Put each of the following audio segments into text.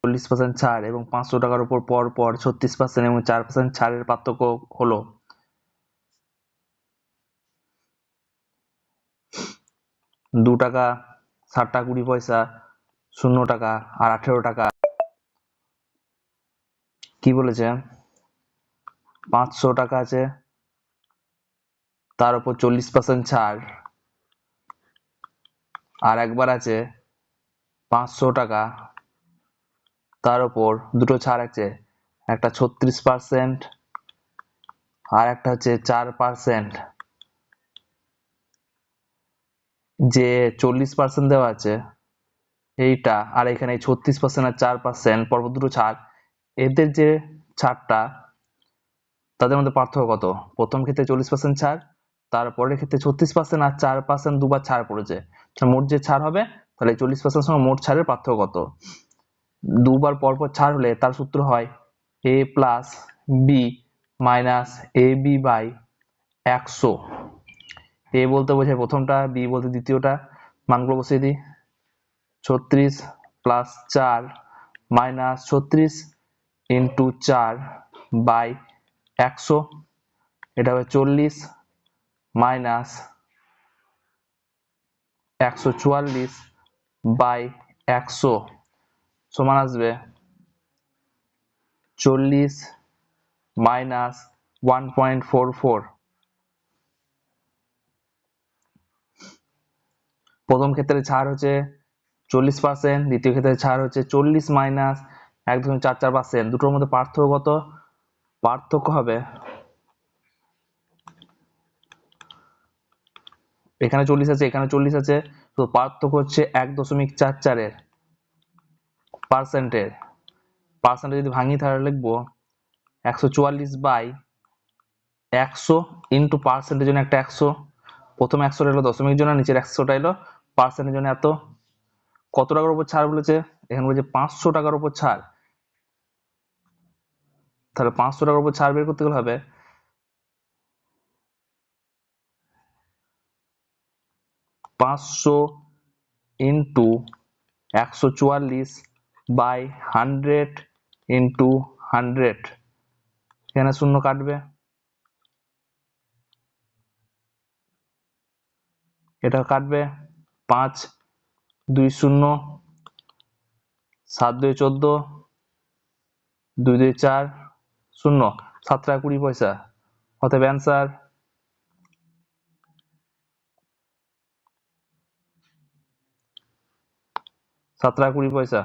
40% ছাড় এবং 500 টাকার উপর পর পর 36% এবং 4% ছাড়ের পার্থক্য হলো 2 টাকা 60 টাকা 20 পয়সা, 0 টাকা আর 18 টাকা। কি বলেছে? 500 টাকা আছে, তার উপর 40% ছাড়, আর একবার আছে 500 টাকা, তার উপর দুটো ছাড় আছে, একটা 36% আর একটা হচ্ছে 4%। যে 40% দেওয়া আছে এইটা, আর এখানে 36% আর 4% পরপর দুটো ছাড়, এদের যে ছাড়টা তাদের মধ্যে পার্থক্য কত? প্রথম ক্ষেত্রে 40% ছাড়, তারপরের ক্ষেত্রে 36% আর 4% দুবার ছাড় পড়েছে, মোট যে ছাড় হবে তাহলে 40% সঙ্গে মোট ছাড়ের পার্থক্য কত? দুবার পরপর ছাড় হলে তার সূত্র হয় a plus B minus A B by 100। A বলতে বোঝায় প্রথমটা, বি বলতে দ্বিতীয়টা। মানগুলো বসিয়ে দিই। 36 প্লাস 4 মাইনাস 36 ইন্টু 4 বাই 100, এটা হবে 40 মাইনাস 144 বাই 100 সমান আসবে 40 মাইনাস 1.44। প্রথম ক্ষেত্রে ছাড় হচ্ছে 40%, দ্বিতীয় ক্ষেত্রে ছাড় হচ্ছে 40 মাইনাস 1.44%। দুটোর মধ্যে পার্থক্য কত? পার্থক্য হবে, এখানে 40 আছে এখানে 40 আছে, তো পার্থক্য হচ্ছে 1.44 এর পার্সেন্টের। পার্সেন্টে যদি ভাঙি তাহলে লিখবো 144 বাই 100 ইন্টু পার্সেন্টের জন্য একটা 100, প্রথম 100 এলো দশমিক জন্য, নিচের 100টা এলো পার্সেন্টের জন্য এত। কত টাকার উপর ছাড় বলেছে? এখানে বলেছে 500 টাকার উপর ছাড়, তাহলে 500 টাকার উপর ছাড় বের করতে গেলে হবে 500 ইন্টু 144 বাই 100 ইন্টু 100। এখানে শূন্য কাটবে, এটা কাটবে 5 2 0, 7 2 14, 2 2 4 0, 7 টাকা 20 পয়সা। অতএব অ্যান্সার 7 টাকা 20 পয়সা।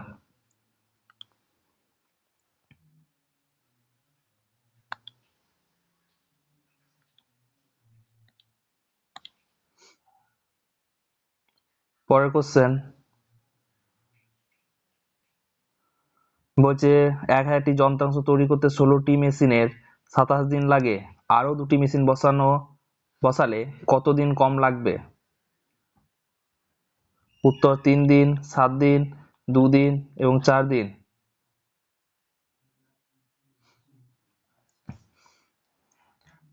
পরের কোশ্চেন বলছে 1000টি যন্ত্রাংশ তৈরি করতে 16টি মেশিনের 27 দিন লাগে, আরো 2টি মেশিন বসালে কতদিন কম লাগবে? উত্তর 3 দিন, 7 দিন, 2 দিন এবং 4 দিন।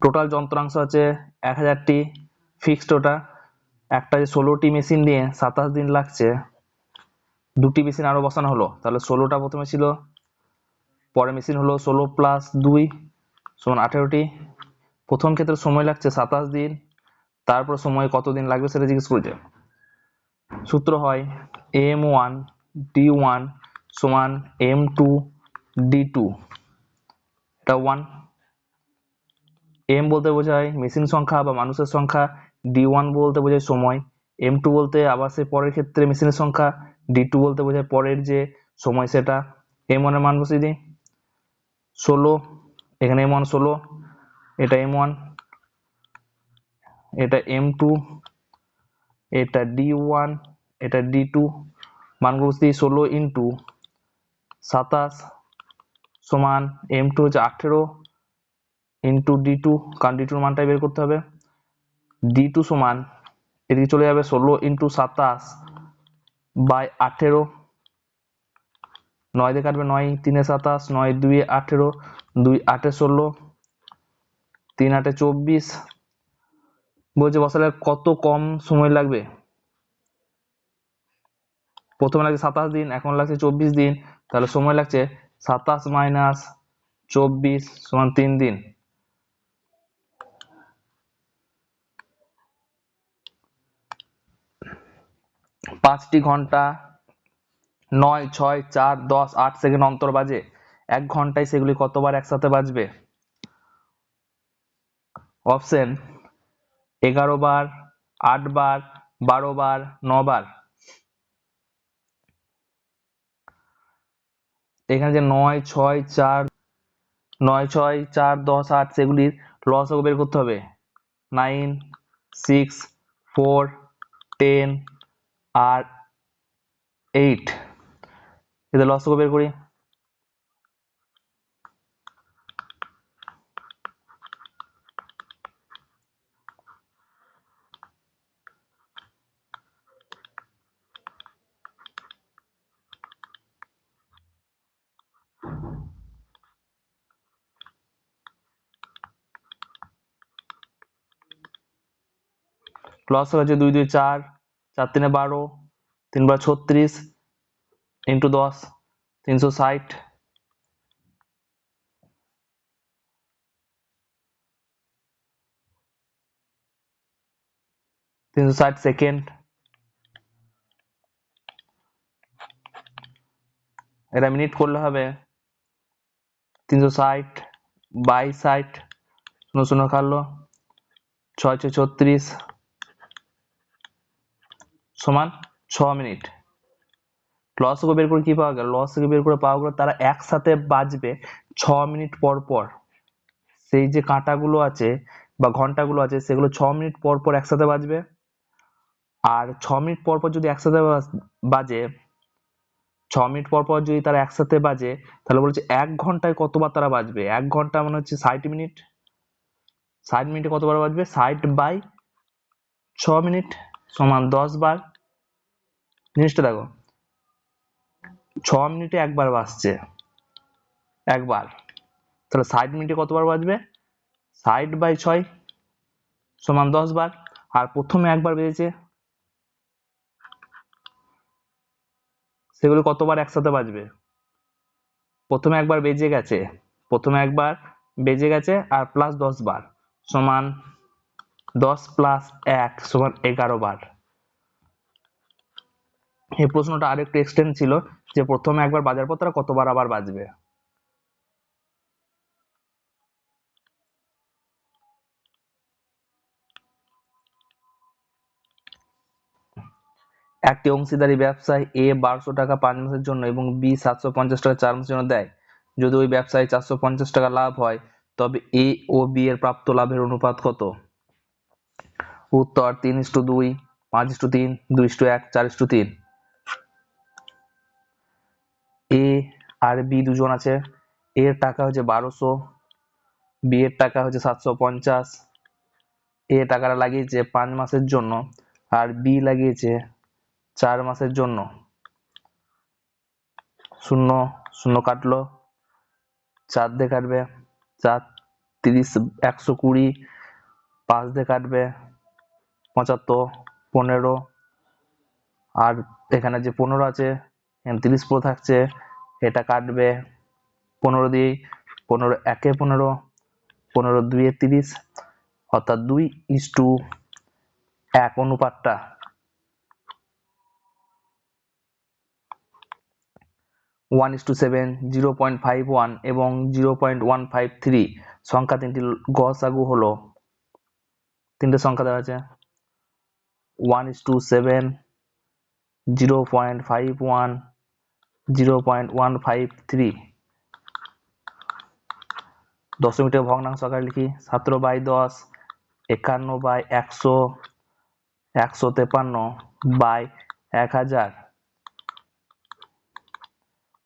টোটাল যন্ত্রাংশ আছে 1000টি, ফিক্সড ওটা। একটা যে 16টি মেশিন দিয়ে 27 দিন লাগছে, 2টি মেশিন আরো বসানো হলো, তাহলে 16টা প্রথমে ছিল, পরে মেশিন হলো 16 প্লাস 2 সমান 18টি। প্রথম ক্ষেত্রে সময় লাগছে 27 দিন, তারপর সময় কতদিন লাগবে সেটা জিজ্ঞেস করেছে। সূত্র হয় m1 d1 সমান m2 d2। এটা 1। m বলতে বোঝায় মেশিন সংখ্যা বা মানুষের সংখ্যা, d1 বলতে বোঝায় সময়, m2 বলতে আবার সে পরের ক্ষেত্রে মেশিনের সংখ্যা, d2 বলতে বোঝায় পরের যে সময় সেটা। m1 এর মান বসিয়ে দিই 16, এখানে m1 16, এটা m1, এটা m2, এটা d1, এটা d2। মানগুলো বসিয়ে 16 ইন্টু 27 সমান m2 হচ্ছে 18 ইন্টু d2, কারণ d2 এর মানটাই বের করতে হবে। d2 সমান এদিকে চলে যাবে 16 ইন্টু 27 বাই 18, 9 দিয়ে কাটবে 9 3 27, 9 2 18, 2 8 16, 3 8 24। বলছে বসালে কত কম সময় লাগবে? প্রথমে লাগছে 27 দিন, এখন লাগছে 24 দিন, তাহলে সময় লাগছে 27 মাইনাস 24 সমান 3 দিন। পাঁচটি ঘন্টা 9, 6, 4, 10, 8 সেকেন্ড অন্তর বাজে। 1 ঘন্টায় সেগুলি কতবার একসাথে বাজবে? অপশন 11 বার, 8 বার, 12 বার, 9 বার। এখানে যে 9, 6, 4, 9, 6, 4, 10, 8 সেগুলির লসাগু বের করতে হবে। 9, 6, 4, 10 আর 8, এদের লসাগু বের করি। লসাগু হচ্ছে 2, 2, 4, 4, 3, 12, 3 বার 36 ইন্টু 10, 360। 360 সেকেন্ড। এটা মিনিট করলে হবে 360 বাই 60, 0 0 কাটলো, 6 6 36 সমান 6 মিনিট। লসাগু বের করে কি পাওয়া গেল? লসাগু বের করে পাওয়া গেল তারা একসাথে বাজবে 6 মিনিট পর পর। সেই যে কাঁটাগুলো আছে বা ঘন্টাগুলো আছে সেগুলো 6 মিনিট পর পর একসাথে বাজবে। আর 6 মিনিট পর পর যদি একসাথে বাজে, 6 মিনিট পর পর যদি তারা একসাথে বাজে, তাহলে বলছে 1 ঘন্টায় কতবার তারা বাজবে? 1 ঘন্টা মানে হচ্ছে 60 মিনিট। 60 মিনিটে কতবার বাজবে? 60 বাই 6 মিনিট সমান 10 বার। জিনিসটা দেখো, 6 মিনিটে একবার বাজছে, একবার, তাহলে 60 মিনিটে কতবার বাজবে? 60 বাই 6 সমান 10 বার। আর প্রথমে একবার বেজেছে, সেগুলো কতবার একসাথে বাজবে? প্রথমে একবার বেজে গেছে, প্রথমে একবার বেজে গেছে আর প্লাস 10 বার সমান 10 প্লাস 1 সমান 11 বার। এই প্রশ্নটা আরেকটু এক্সটেন্ড ছিল যে প্রথমে একবার বাজার পর তারা কতবার আবার বাজবে। একটি অংশীদারি ব্যবসায় এ 1200 টাকা 5 মাসের জন্য এবং বি 750 টাকা 4 মাসের জন্য দেয়। যদি ওই ব্যবসায় 450 টাকা লাভ হয় তবে এ ও বি এর প্রাপ্ত লাভের অনুপাত কত? উত্তর 3:2, 5:3, 2:1, 4:3। এ আর বি দুজন আছে, এর টাকা হচ্ছে 1200, বি এর টাকা হচ্ছে 750। এ টাকাটা লাগিয়েছে 5 মাসের জন্য আর বি লাগিয়েছে 4 মাসের জন্য। শূন্য শূন্য কাটলো, 4 দিয়ে কাটবে 4, 30, 120, 5 দিয়ে কাটবে 75, 15, আর এখানে যে 15 আছে এখানে 30 পুরো থাকছে, এটা কাটবে 15 দিয়ে, 15 একে 15, 15 দুইয়ে 30, অর্থাৎ 2:1 অনুপাতটা 1:7, 0.51 এবং 0.153 সংখ্যা তিনটির গসাগু হলো, তিনটে সংখ্যা দেওয়া আছে 1:7, 0.51, 0.153। দশমিকের ভগ্নাংশ আকারে লিখি 17/10, 51/100, 153 বাই 1000।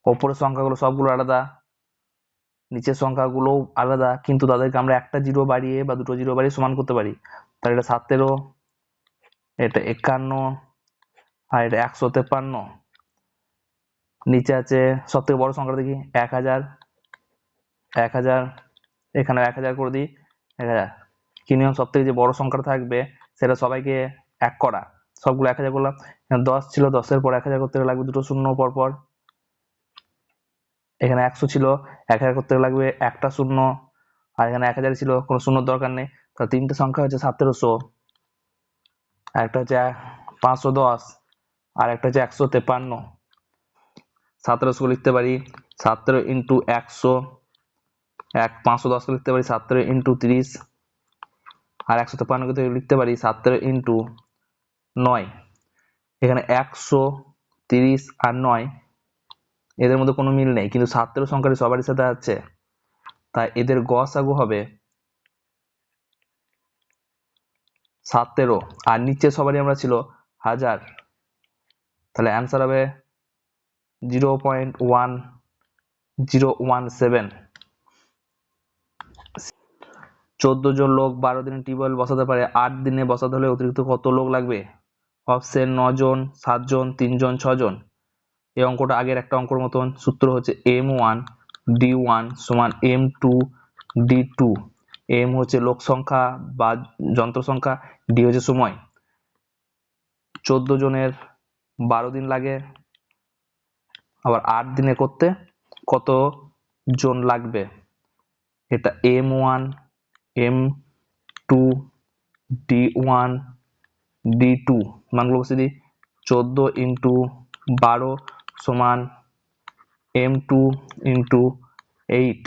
ওপরের সংখ্যাগুলো সবগুলো আলাদা, নিচের সংখ্যাগুলো আলাদা, কিন্তু তাদেরকে আমরা একটা জিরো বাড়িয়ে বা দুটো জিরো বাড়িয়ে সমান করতে পারি। তাহলে এটা 17, এটা 51 আর এটা 153। নিচে আছে সব থেকে বড় সংখ্যা দেখি 1000, 1000, এখানে 1000 করে দিই 1000। কি নিয়ম? সব থেকে যে বড় সংখ্যাটা থাকবে সেটা সবাইকে এক করা, সবগুলো 1000 করলাম, 10 ছিল, 10-এর পর 1000 করতে গেলে লাগবে দুটো শূন্য পর পর। এখানে 100 ছিল, 1000 করতে গেলে লাগবে একটা শূন্য, আর এখানে 1000 ছিল, কোনো শূন্যর দরকার নেই। তাহলে তিনটে সংখ্যা হচ্ছে 1700, আর একটা হচ্ছে 510, আর একটা হচ্ছে 153। 1700 লিখতে পারি 17 ইন্টু 100, 510 লিখতে পারি 17 ইন্টু 30, আর 153 লিখতে পারি 17 ইন্টু 9। এখানে 100, 30 আর 9 এদের মধ্যে কোনো মিল নেই, কিন্তু 17 সংখ্যাটি সবারই সাথে আছে, তাই এদের গসাগু হবে 17, আর নিচে সবারই আমরা ছিল 1000। তাহলে অ্যান্সার হবে 0.1017। 14 জন লোক 12 দিনে টিউবওয়েল বসাতে পারে, 8 দিনে বসাতে হলে অতিরিক্ত কত লোক লাগবে? অপশন 9 জন, 7 জন, 3 জন, 6 জন। এই অঙ্কটা আগের একটা অঙ্কর মতন, সূত্র হচ্ছে m1 d1 সমান m2 d2। m হচ্ছে লোক সংখ্যা বা যন্ত্র সংখ্যা, d হচ্ছে সময়। 14 জনের 12 দিন লাগে, আবার 8 দিনে করতে কত জন লাগবে? এটা m1 m2 d1 d2 মানগুলো বসে দিই। 14 ইন্টু 12 সমান m2 ইন্টু 8।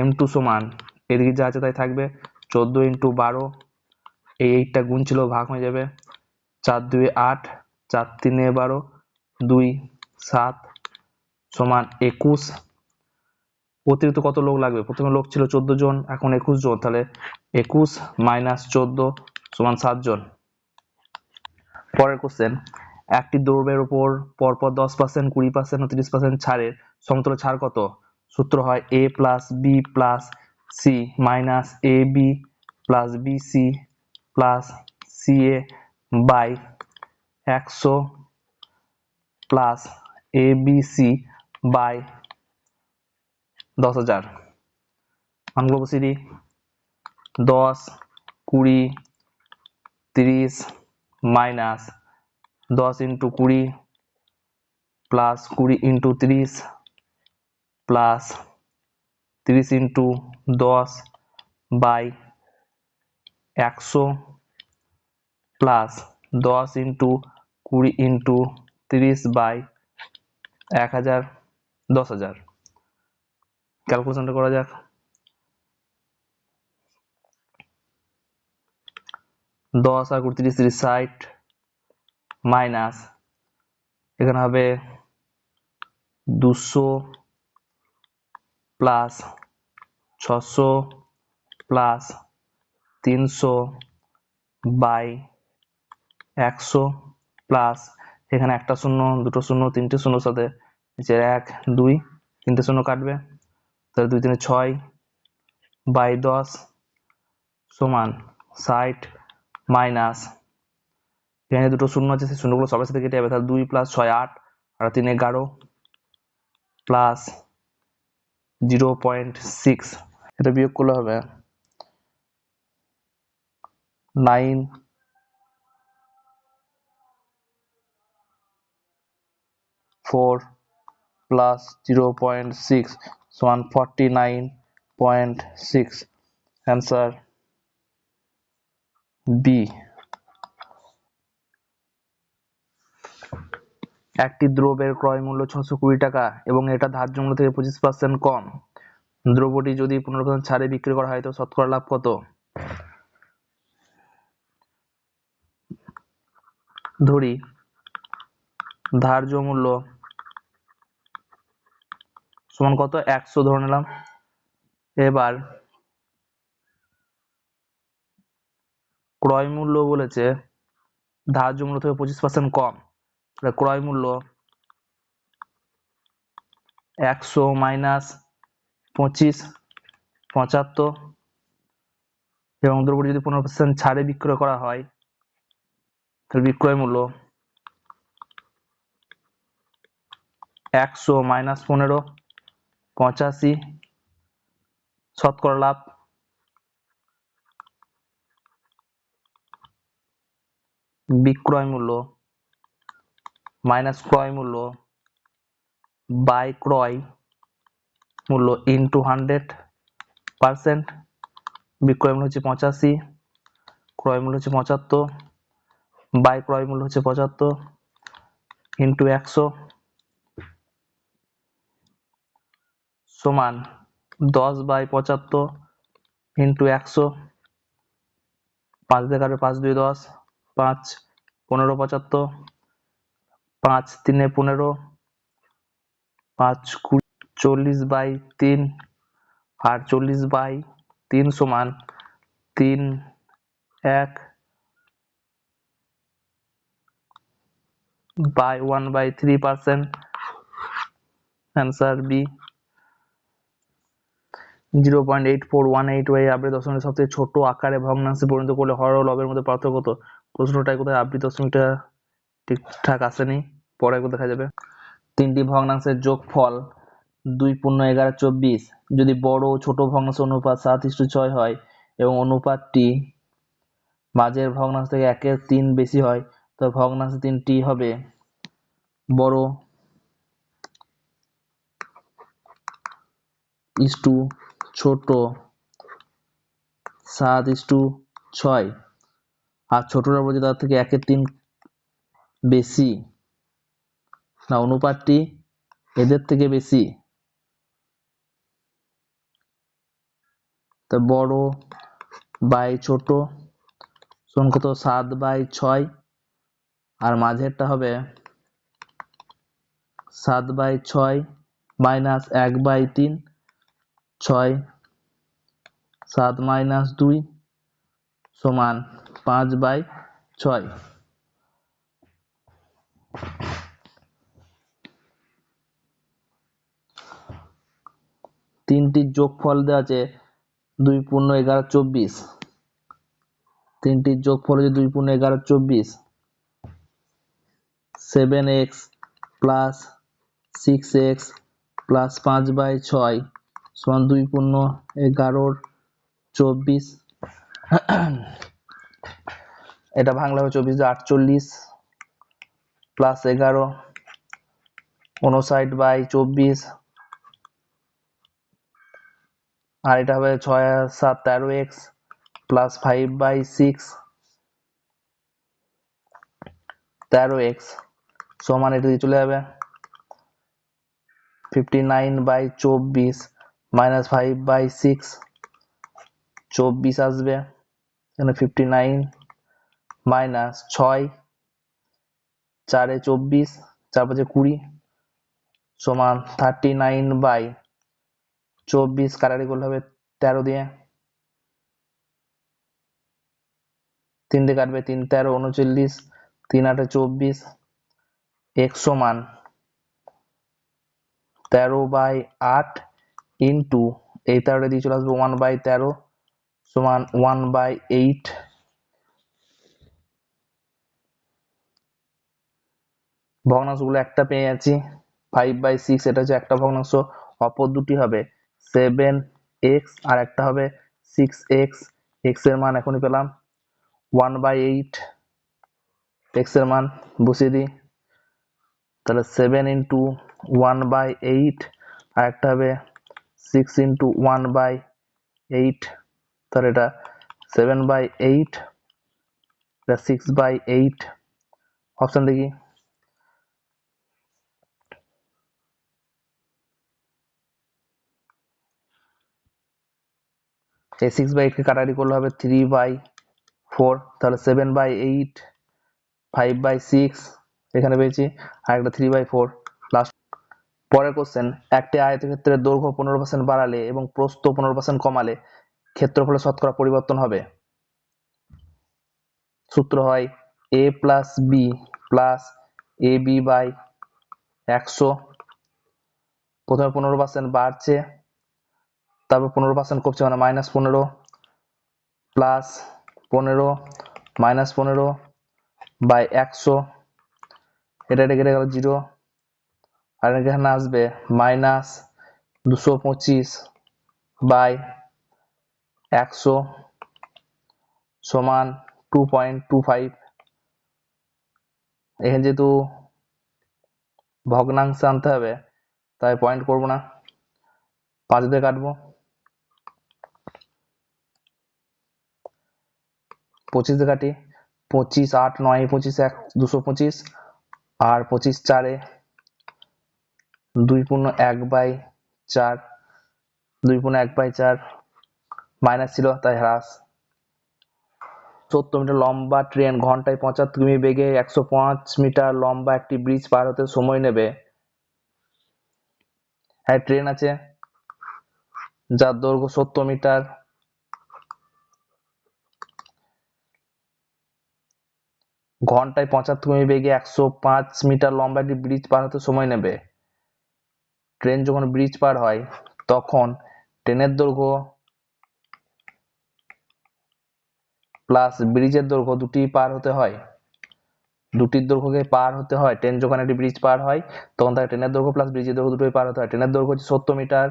m2 সমান এদিকে যা আছে তাই থাকবে, 14 ইন্টু 12, এই 8টা গুণ ছিল ভাগ হয়ে যাবে, 4 2 8, 4 3 12, 2 7 সমান 21। অতিরিক্ত কত লোক লাগবে? প্রথমে লোক ছিল 14 জন, এখন 21 জন, তাহলে 21 মাইনাস 14 সমান 7 জন। পরের কোশ্চেন, একটি দ্রব্যের উপর পরপর 10%, 20% ও 30% ছাড়ের সমতুল্য ছাড় কত? সূত্র হয় a plus B plus C minus A B plus B C plus C A by 100 plus A B C by 10,000। মানগুলো বসিয়ে দিই। 10, 20, 30 minus 10 into 20 plus 20 into 30 plus 30 into 10 by 100 plus 10 into 20 into 30 by 1000, 10,000। ক্যালকুলেশনটা করা যাক। 10 আর 20 30 30 60 minus এখানে হবে 200 plus 600 plus 300 by 100 plus এখানে একটা শূন্য, দুটো শূন্য, তিনটে শূন্যর সাথে 1 2 তিনটে শূন্য কাটবে, তাহলে 2 3 6 বাই 10 সমান 60 মাইনাস এখানে দুটো শূন্য আছে, সেই শূন্যগুলো সবার সাথে কেটে যাবে, তাহলে 2 প্লাস 6 8 আর 3 11 প্লাস 0.6। এটা বিয়োগ করলে হবে 9 4 প্লাস 0.6 সমান 49.6। Answer B. একটি দ্রব্যের ক্রয় মূল্য 620 টাকা এবং এটা ধার্য মূল্য থেকে 25% কম। দ্রব্যটি যদি 15% ছাড়ে বিক্রি করা হয় তো শতকরা লাভ কত? ধরি ধার্য মূল্য সমান কত? 100 ধরে নিলাম। এবার ক্রয় মূল্য বলেছে ধার্য মূল্য থেকে 25% কম, ক্রয় মূল্য 100 মাইনাস 25 75, এবং দ্রব্যটি যদি 15% ছাড়ে বিক্রয় করা হয় তাহলে বিক্রয় মূল্য 100 মাইনাস 15 85, শতকরা লাভ বিক্রয় মূল্য মাইনাস ক্রয় মূল্য বাই ক্রয় মূল্য ইন্টু 100%। বিক্রয় মূল্য হচ্ছে 85, ক্রয় মূল্য হচ্ছে 75, বাই ক্রয় মূল্য হচ্ছে 75 ইন্টু 100 সমান 10/75 ইন্টু 100। 5 দিয়ে কাটবে, 5 2 10, 5 15 75, 5 3 15, 5 40/3 আর 40/3 সমান 3 1 by 1/3%। Answer B. 0.8418 আবৃত দশমিকের সবচেয়ে ছোট আকারে ভগ্নাংশে পরিণত করলে হর ও লবের মধ্যে পার্থক্য কত? প্রশ্নটাই কোথায় আবৃত দশমিকটা ঠিকঠাক আসেনি, পরে একবার দেখা যাবে। তিনটি ভগ্নাংশের যোগফল 2.1124 যদি বড় ও ছোট ভগ্নাংশের অনুপাত 7:6 হয় এবং অনুপাতটি মাঝের ভগ্নাংশ থেকে 1/3 বেশি হয়, তবে ভগ্নাংশ তিনটি হবে বড় ইস্টু ছোট 7:6 আর ছোটরা বলছে তার থেকে 1/3 বেশি না, অনুপাতটি এদের থেকে বেশি। তো বড় বাই ছোট সমান কত? 7/6 আর মাঝেরটা হবে 7/6 মাইনাস 1/3, 6 7 মাইনাস 2 সমান 5/6। তিনটির যোগফল দেওয়া আছে 2.1124। তিনটির যোগফল হচ্ছে 2.1124। 7x প্লাস 6x প্লাস 5/6 সমান 2.1124। এটা ভাঙলে হবে 24 প্লাস 11 59/24 আর এটা হবে 6 আর 7 13x প্লাস 5/6 13x সমান এটা দিয়ে চলে যাবে 59/24 মাইনাস 5/6 24 আসবে এখানে 59 মাইনাস 6 4 এ 24 4 5 20 সমান 39/24 কাটাকাটি করলে হবে 13 দিয়ে, 3 দিয়ে কাটবে 3 13 39 3 8 24 x সমান 13/8 ইন্টু এই 13 দিয়ে চলে আসবে 1/13 সমান 1/8। ভগ্নাংশগুলো একটা পেয়ে যাচ্ছি 5/6 এটা হচ্ছে একটা ভগ্নাংশ, অপর দুটি হবে 7x আর একটা হবে 6x। x এর মান এখনই পেলাম 1/8, x এর মান বসিয়ে দিই, তাহলে 7 ইন্টু 1/8 আর একটা হবে 6 ইন্টু 1/8, তাহলে এটা 7/8 এটা 6/8। অপশন দেখি, এই 6/8 কে কাটাকাটি করলে হবে 3/4, তাহলে 7/8 5/6 এখানে পেয়েছি আর একটা 3/4 লাস্ট। পরের কোশ্চেন, একটি আয়তক্ষেত্রের দৈর্ঘ্য 15% বাড়ালে এবং প্রস্থ 15% কমালে ক্ষেত্রফলের শতকরা পরিবর্তন হবে। সূত্র হয় a plus B plus ab by 100। প্রথমে 15% বাড়ছে, তারপর 15% কমছে মানে -15 প্লাস 15 -15 বাই 100, এটা কেটে গেল 0 আর এখানে আসবে -225 বাই 100 সমান 2.25। এখানে যেহেতু ভগ্নাংশ আনতে হবে তাই পয়েন্ট করব না, 5 দিয়ে কাটবো, 25 দিয়ে কাটি, 25 8 9 25 1 225, আর 25 4 2 পূর্ণ 1/4, 2 পূর্ণ 1/4 মাইনাস ছিল তাই হ্রাস। 70 মিটার লম্বা ট্রেন ঘন্টায় 75 কিমি বেগে 105 মিটার লম্বা একটি ব্রিজ পার হতে সময় নেবে। হ্যাঁ, ট্রেন আছে যার দৈর্ঘ্য 70 মিটার, ঘন্টায় 75 কিমি বেগে 105 মিটার লম্বা একটি ব্রিজ পার হতে সময় নেবে। ট্রেন যখন ব্রিজ পার হয় তখন ট্রেনের দৈর্ঘ্য প্লাস ব্রিজের দৈর্ঘ্য দুটি পার হতে হয়, দুটির দৈর্ঘ্যকে পার হতে হয়। ট্রেন যখন একটি ব্রিজ পার হয় তখন তাকে ট্রেনের দৈর্ঘ্য প্লাস ব্রিজের দৈর্ঘ্য দুটোই পার হতে হয়। ট্রেনের দৈর্ঘ্য হচ্ছে 70 মিটার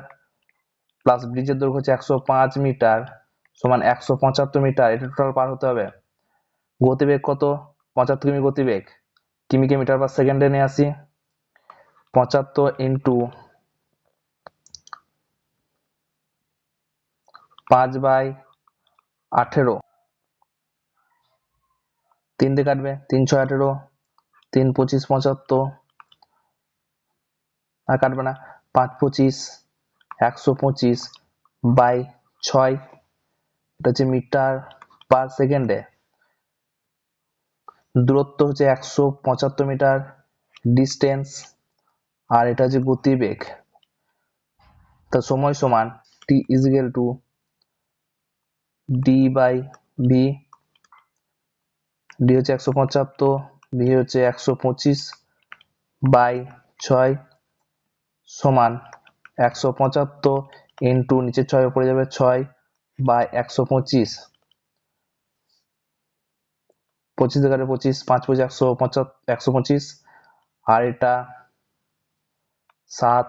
প্লাস ব্রিজের দৈর্ঘ্য হচ্ছে 105 মিটার সমান 175 মিটার, এটা টোটাল পার হতে হবে। গতিবেগ কত? 75 কিমি গতিবেগ, কিমিকে মিটার পার সেকেন্ডে নিয়ে আসি, 75 ইন্টু 5/18, 3 দিয়ে কাটবে, 3 6 18, 3 25 75, আর কাটবে না, 5 25 125 বাই 6, এটা হচ্ছে মিটার পার সেকেন্ডে। দূরত্ব হচ্ছে 175 মিটার ডিস্টেন্স, আর এটা হচ্ছে গতিবেগ। তা সময় সমান t is equal two d/v, d হচ্ছে 175, v হচ্ছে 125/6 সমান 175 ইন্টু নিচে 6 উপরে যাবে 6/125, 25 থেকে 25, 5 25 125, আর এটা 7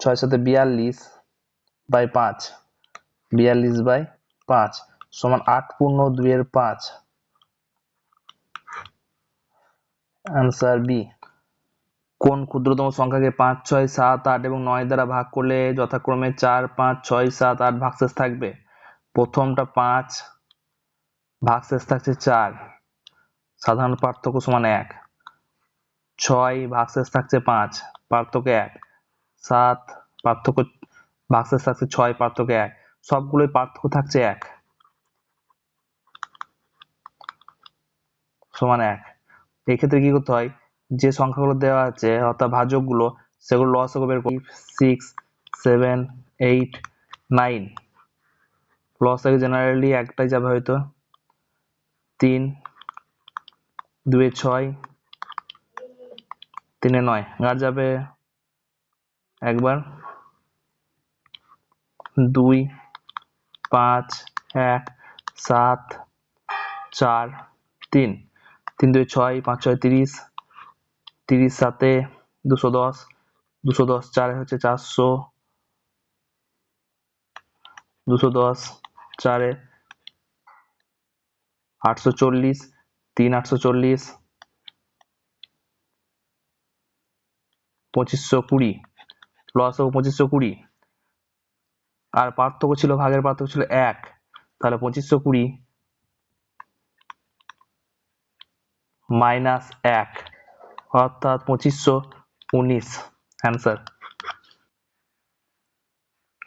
6 7 42/5, 42/5 সমান 8 পূর্ণ 2/5, আনসার বি। কোন ক্ষুদ্রতম সংখ্যাকে 5 6 7 8 এবং 9 দ্বারা ভাগ করলে যথাক্রমে 4 5 6 7 8 ভাগশেষ থাকবে? প্রথমটা 5, ভাগশেষ থাকছে 4, সাধারণ পার্থক্য সমান 1, 6 ভাগশেষ থাকছে 5, পার্থক্য 1, 7 পার্থক্য ভাগশেষ থাকছে 6, পার্থক্য 1, সবগুলোই পার্থক্য থাকছে 1 সমান 1। এক্ষেত্রে কি করতে হয়, যে সংখ্যাগুলো দেওয়া আছে অর্থাৎ ভাজকগুলো সেগুলো লসাগু বের করি। 6 7 8 9, লসাগু জেনারেলি একটাই যাবে হয়তো, 3 2 6 3 9, আর যাবে একবার, 2 5 1 7 4 3, 3 2 6 5 6 30, 30 7 210, 210 4 হচ্ছে 400, 210 4 840, 3 840, 2520, লসাগু 2520, আর পার্থক্য ছিল, ভাগের পার্থক্য ছিল 1, তাহলে 2520 মাইনাস 1 অর্থাৎ 2519, অ্যান্সার।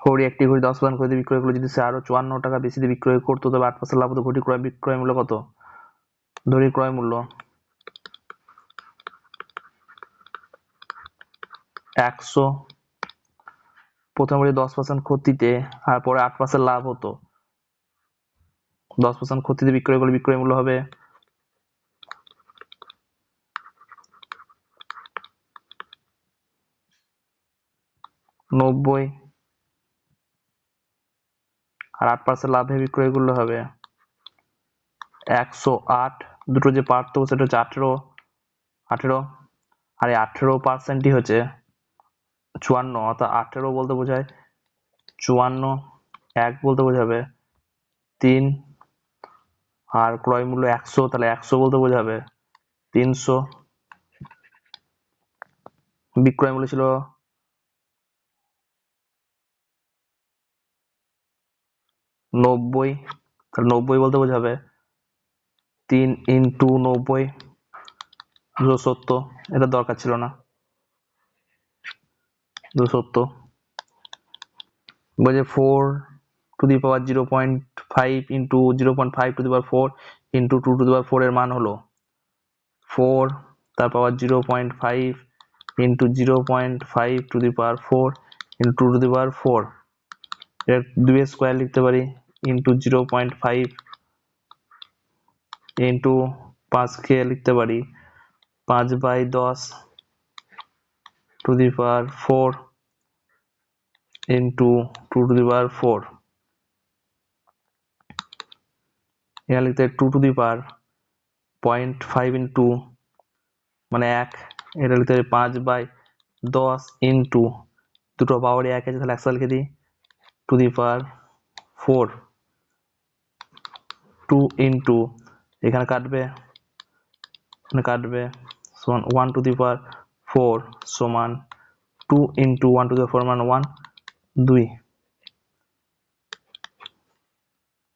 হরি একটি ঘড়ি 10% করে বিক্রয় করলো, যদি সে আরো 54 টাকা বেশি দিয়ে বিক্রয় করতো তবে 8% লাভ হতো। ঘড়ি ক্রয় বিক্রয় মূল্য কত? ধরি ক্রয় মূল্য 100, প্রথম ঘড়ি 10% ক্ষতিতে আর পরে 8% লাভ হতো, 10% ক্ষতিতে বিক্রয় করলে বিক্রয় মূল্য হবে 90, আর 8% লাভে বিক্রয় করলে হবে 108। দুটো যে পার্থক্য সেটা হচ্ছে 18, আর এই 18%ই হচ্ছে 54, অর্থাৎ 18 বলতে বোঝায় 54, 1 বলতে বোঝাবে 3, আর ক্রয় মূল্য 100, তাহলে 100 বলতে বোঝাবে 300, বিক্রয় মূল্য ছিল 90, তাহলে 90 বলতে বোঝাবে 3 × 90 270, এটা দরকার ছিল না, 270 বলছে 4 to the power 0.5 into 0.5 to the power 4 into 2 to the power 4 এর মান হলো 4 তার পাওয়ার 0.5 into 0.5 to the power 4 into 2 to the power 4, এর 2 এর স্কয়ার লিখতে পারি into 0.5 into 5 কে লিখতে পারি 5/10 to the power 4 into 2 to the power 4, এখানে লিখতে 2 to the power 0.5 into মানে 1, এটা লিখতে পারি 5/10 into দুটো পাওয়ারে 1 আছে তাহলে একসাথে লিখে দিই to the power 4, 2 into এখানে কাটবে সমান 1 to the power 4 সমান 2 into 1 to the power 4 মানে 1, 2